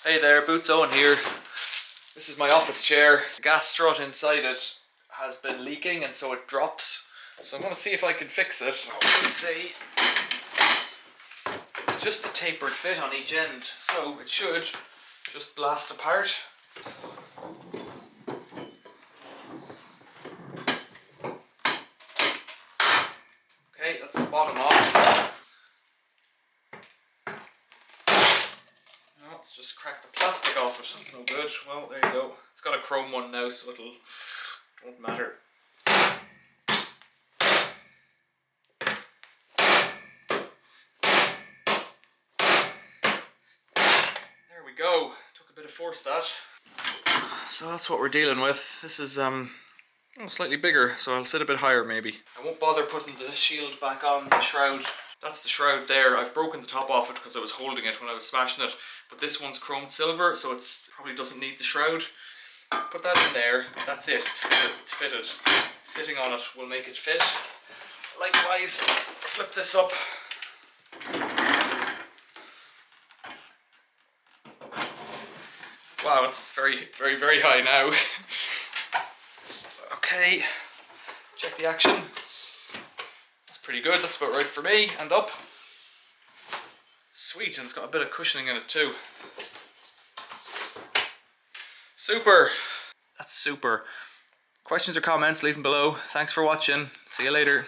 Hey there, Boots Owen here. This is my office chair. The gas strut inside it has been leaking and so it drops. So I'm going to see if I can fix it. Let's see. It's just a tapered fit on each end, so it should just blast apart. Okay, that's the bottom off. Let's just crack the plastic off it. That's no good. Well, there you go. It's got a chrome one now, so won't matter. There we go. Took a bit of force, that. So that's what we're dealing with. This is slightly bigger, so I'll sit a bit higher maybe. I won't bother putting the shield back on the shroud. That's the shroud there. I've broken the top off it because I was holding it when I was smashing it. But this one's chrome silver, so it probably doesn't need the shroud. Put that in there. That's it. It's fitted. It's fitted. Sitting on it will make it fit. Likewise, flip this up. Wow, it's very, very, very high now. Okay, check the action. That's pretty good. That's about right for me. And up. Sweet, and it's got a bit of cushioning in it too. Super. That's super. Questions or comments, leave them below. Thanks for watching. See you later.